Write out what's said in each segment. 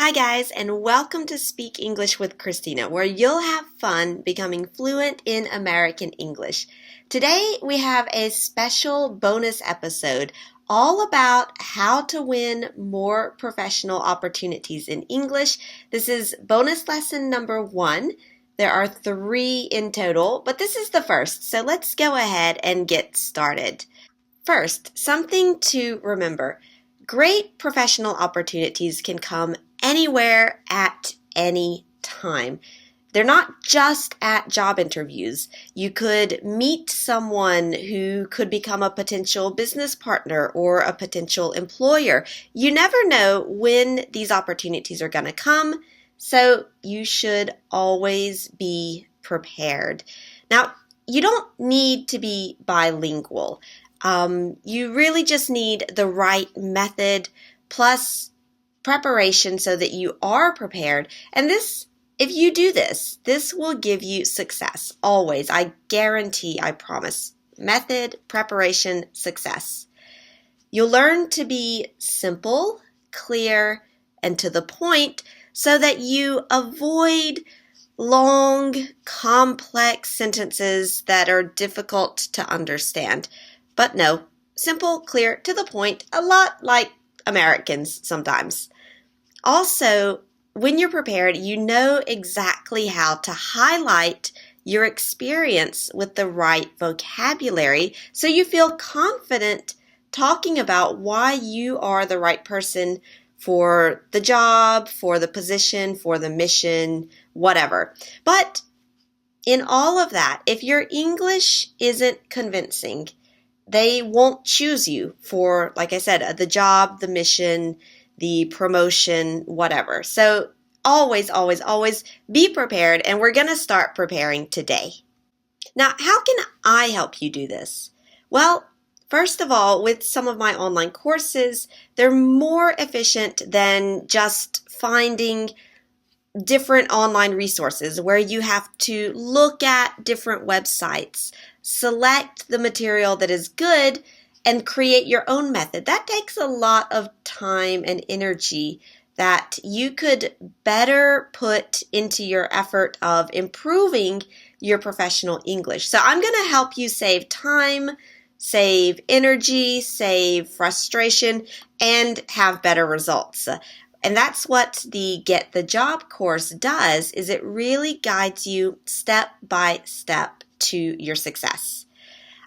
Hi guys, and welcome to Speak English with Christina, where you'll have fun becoming fluent in American English. Today we have a special bonus episode all about how to win more professional opportunities in English. This is bonus lesson number 1. There are 3 in total, but this is the first, so let's go ahead and get started. First, something to remember. Great professional opportunities can come anywhere at any time. They're not just at job interviews. You could meet someone who could become a potential business partner or a potential employer. You never know when these opportunities are going to come, so you should always be prepared. Now, you don't need to be bilingual. You really just need the right method plus preparation so that you are prepared. And if you do this will give you success. Always. I guarantee, I promise. Method, preparation, success. You'll learn to be simple, clear, and to the point so that you avoid long, complex sentences that are difficult to understand. But no, simple, clear, to the point, a lot like Americans sometimes. Also, when you're prepared, you know exactly how to highlight your experience with the right vocabulary so you feel confident talking about why you are the right person for the job, for the position, for the mission, whatever. But in all of that, if your English isn't convincing, they won't choose you for, like I said, the job, the mission, the promotion, whatever. So always, always, always be prepared, and we're going to start preparing today. Now, how can I help you do this? Well, first of all, with some of my online courses, they're more efficient than just finding different online resources where you have to look at different websites, select the material that is good, and create your own method. That takes a lot of time and energy that you could better put into your effort of improving your professional English. So I'm going to help you save time, save energy, save frustration, and have better results. And that's what the Get the Job course does, is it really guides you step by step to your success.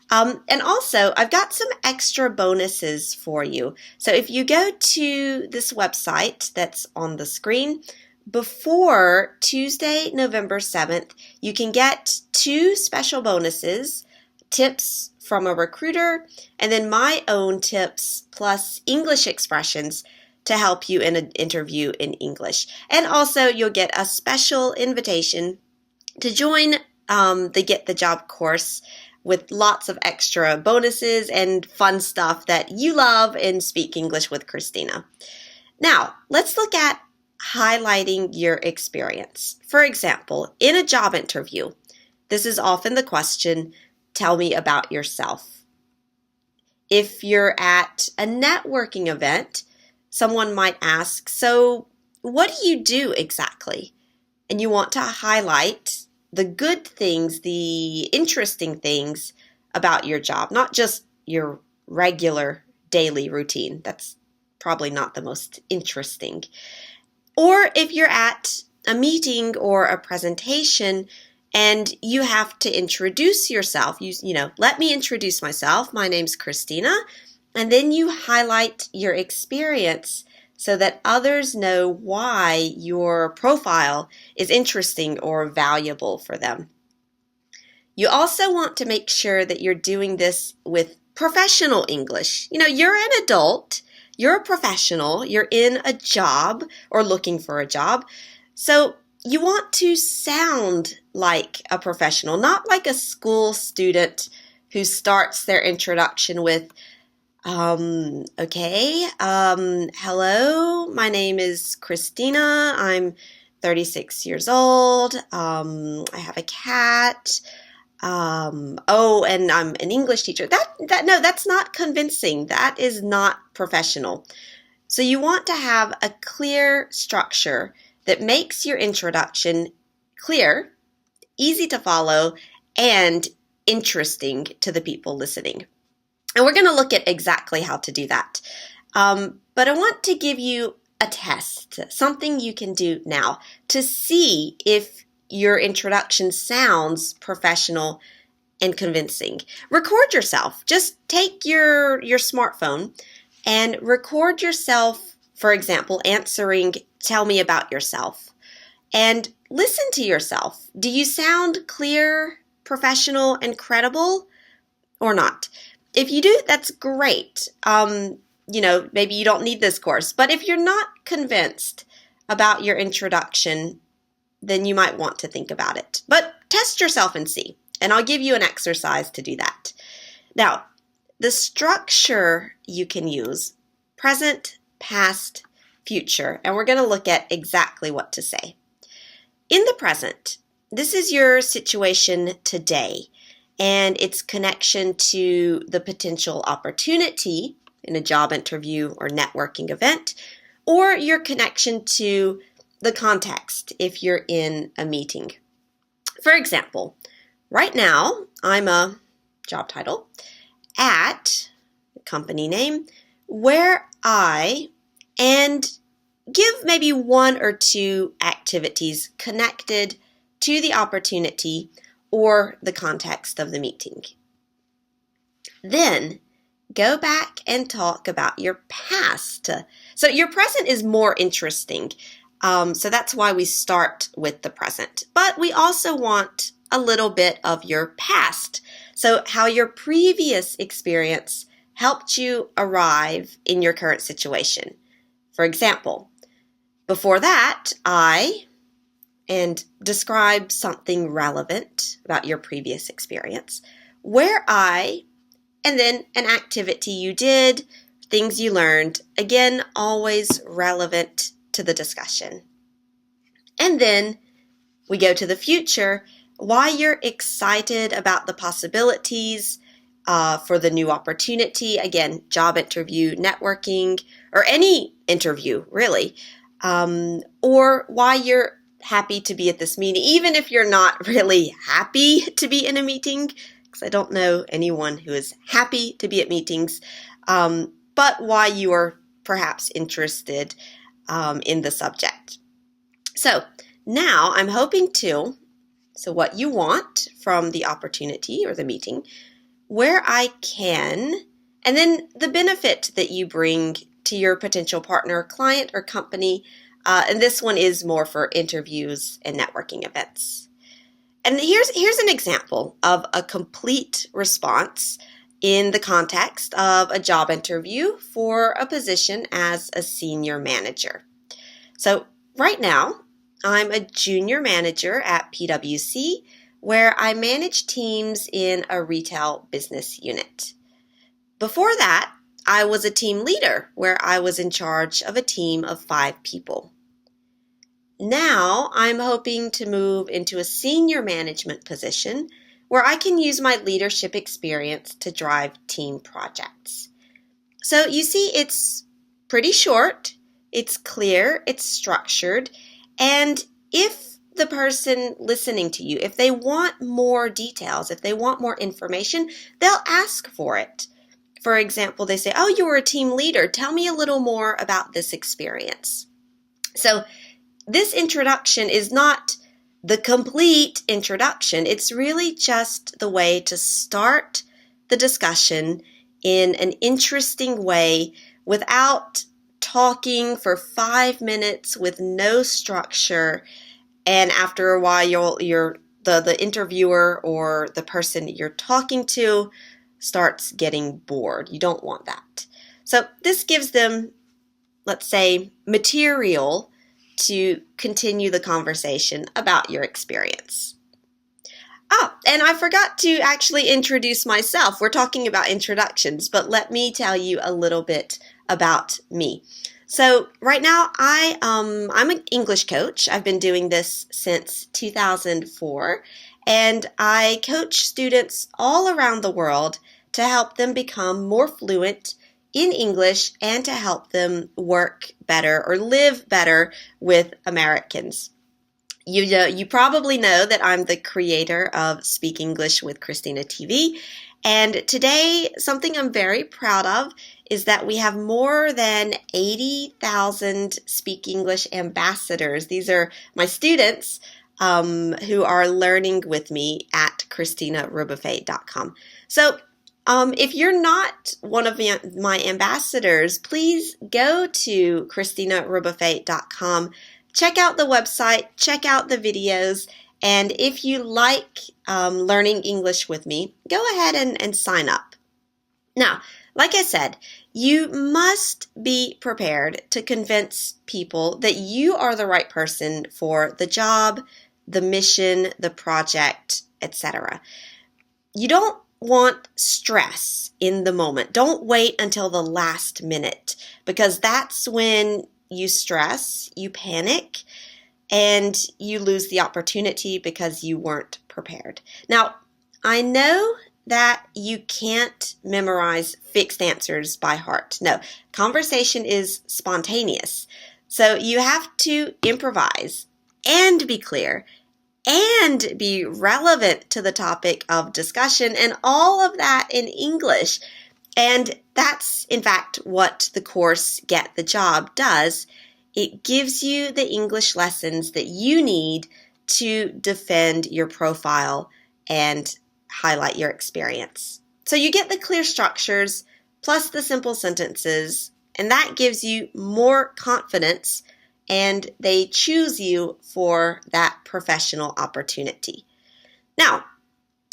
And also, I've got some extra bonuses for you. So if you go to this website that's on the screen, before Tuesday, November 7th, you can get 2 special bonuses, tips from a recruiter, and then my own tips plus English expressions to help you in an interview in English. And also, you'll get a special invitation to join the Get the Job course with lots of extra bonuses and fun stuff that you love in Speak English with Christina. Now, let's look at highlighting your experience. For example, in a job interview, this is often the question, tell me about yourself. If you're at a networking event, someone might ask, so what do you do exactly? And you want to highlight the good things, the interesting things about your job, not just your regular daily routine. That's probably not the most interesting. Or if you're at a meeting or a presentation and you have to introduce yourself, you know, let me introduce myself. My name's Christina. And then you highlight your experience so that others know why your profile is interesting or valuable for them. You also want to make sure that you're doing this with professional English. You know, you're an adult, you're a professional, you're in a job or looking for a job. So you want to sound like a professional, not like a school student who starts their introduction with, hello, my name is Christina. I'm 36 years old. I have a cat. And I'm an English teacher. No, that's not convincing. That is not professional. So you want to have a clear structure that makes your introduction clear, easy to follow, and interesting to the people listening. And we're going to look at exactly how to do that. But I want to give you a test, something you can do now to see if your introduction sounds professional and convincing. Record yourself. Just take your smartphone and record yourself, for example, answering, "Tell me about yourself." And listen to yourself. Do you sound clear, professional, and credible or not? If you do, that's great. Maybe you don't need this course. But if you're not convinced about your introduction, then you might want to think about it. But test yourself and see. And I'll give you an exercise to do that. Now, the structure you can use: present, past, future. And we're going to look at exactly what to say. In the present, this is your situation today and its connection to the potential opportunity in a job interview or networking event, or your connection to the context if you're in a meeting. For example, right now, I'm a job title at company name where and give maybe one or two activities connected to the opportunity or the context of the meeting. Then go back and talk about your past. So your present is more interesting. So that's why we start with the present. But we also want a little bit of your past. So how your previous experience helped you arrive in your current situation. For example, before that, and describe something relevant about your previous experience, where and then an activity you did, things you learned, again, always relevant to the discussion. And then we go to the future, why you're excited about the possibilities for the new opportunity, again, job interview, networking, or any interview, really, or why you're happy to be at this meeting, even if you're not really happy to be in a meeting, because I don't know anyone who is happy to be at meetings, but why you are perhaps interested in the subject. So now I'm hoping so what you want from the opportunity or the meeting, where I can, and then the benefit that you bring to your potential partner, client, or company. And this one is more for interviews and networking events. And here's an example of a complete response in the context of a job interview for a position as a senior manager. So right now, I'm a junior manager at PwC, where I manage teams in a retail business unit. Before that, I was a team leader, where I was in charge of a team of 5 people. Now, I'm hoping to move into a senior management position where I can use my leadership experience to drive team projects. So you see, it's pretty short, it's clear, it's structured, and if the person listening to you, if they want more details, if they want more information, they'll ask for it. For example, they say, "Oh, you were a team leader. Tell me a little more about this experience." So this introduction is not the complete introduction. It's really just the way to start the discussion in an interesting way without talking for 5 minutes with no structure. And after a while, the interviewer or the person you're talking to starts getting bored. You don't want that. So this gives them, let's say, material to continue the conversation about your experience. And I forgot to actually introduce myself. We're talking about introductions, but let me tell you a little bit about me. So right now, I'm an English coach. I've been doing this since 2004, and I coach students all around the world to help them become more fluent in English and to help them work better or live better with Americans. You probably know that I'm the creator of Speak English with Christina TV, and today something I'm very proud of is that we have more than 80,000 Speak English ambassadors. These are my students who are learning with me at ChristinaRebuffet.com. So if you're not one of my ambassadors, please go to ChristinaRebuffet.com. Check out the website, check out the videos, and if you like learning English with me, go ahead and sign up. Now, like I said, you must be prepared to convince people that you are the right person for the job, the mission, the project, etc. You don't want stress in the moment. Don't wait until the last minute, because that's when you stress, you panic, and you lose the opportunity because you weren't prepared. Now, I know that you can't memorize fixed answers by heart. No, conversation is spontaneous. So you have to improvise and be clear and be relevant to the topic of discussion, and all of that in English. And that's, in fact, what the course Get the Job does. It gives you the English lessons that you need to defend your profile and highlight your experience. So you get the clear structures plus the simple sentences, and that gives you more confidence, and they choose you for that professional opportunity. Now,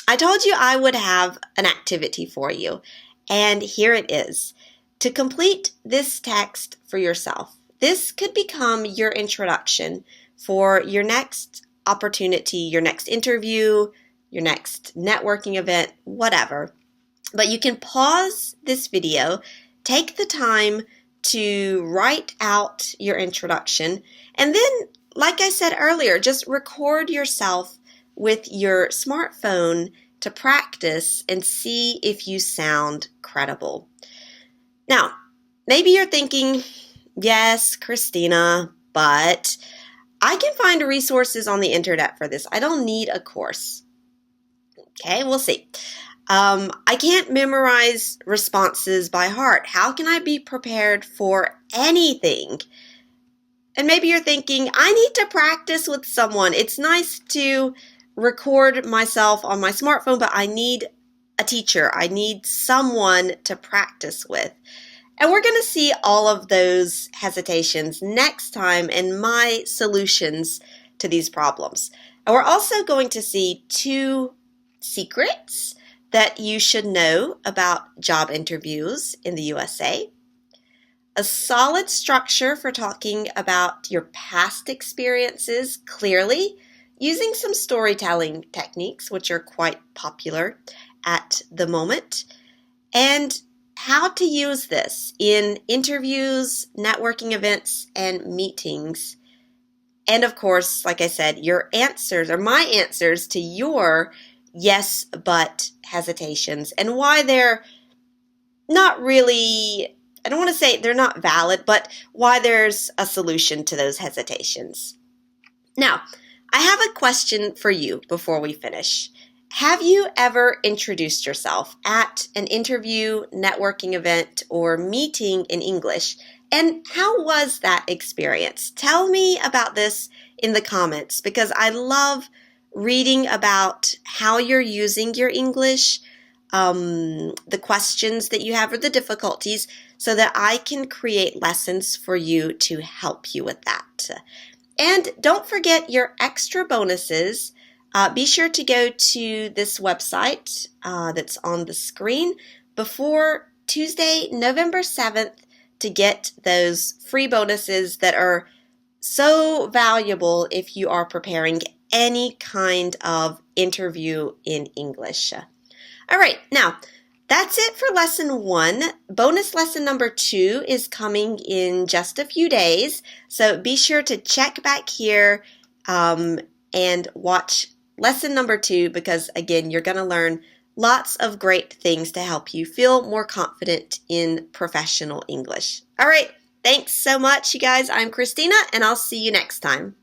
I told you I would have an activity for you, and here it is. To complete this text for yourself, this could become your introduction for your next opportunity, your next interview, your next networking event, whatever. But you can pause this video, take the time to write out your introduction, and then, like I said earlier, just record yourself with your smartphone to practice and see if you sound credible. Now, maybe you're thinking, yes, Christina, but I can find resources on the internet for this. I don't need a course. Okay, we'll see. I can't memorize responses by heart. How can I be prepared for anything? And maybe you're thinking, I need to practice with someone. It's nice to record myself on my smartphone, but I need a teacher. I need someone to practice with. And we're going to see all of those hesitations next time in my solutions to these problems. And we're also going to see 2 secrets that you should know about job interviews in the USA, a solid structure for talking about your past experiences clearly, using some storytelling techniques, which are quite popular at the moment, and how to use this in interviews, networking events, and meetings. And of course, like I said, your answers or my answers to your yes, but hesitations, and why they're not really, I don't want to say they're not valid, but why there's a solution to those hesitations. Now, I have a question for you before we finish. Have you ever introduced yourself at an interview, networking event, or meeting in English? And how was that experience? Tell me about this in the comments, because I love reading about how you're using your English, the questions that you have or the difficulties, so that I can create lessons for you to help you with that. And don't forget your extra bonuses. Be sure to go to this website that's on the screen before Tuesday, November 7th, to get those free bonuses that are so valuable if you are preparing any kind of interview in English. All right, now that's it for lesson 1. Bonus lesson number 2 is coming in just a few days, so be sure to check back here and watch lesson number 2, because again, you're going to learn Lots of great things to help you feel more confident in professional English. All right, thanks so much, you guys. I'm Christina, and I'll see you next time.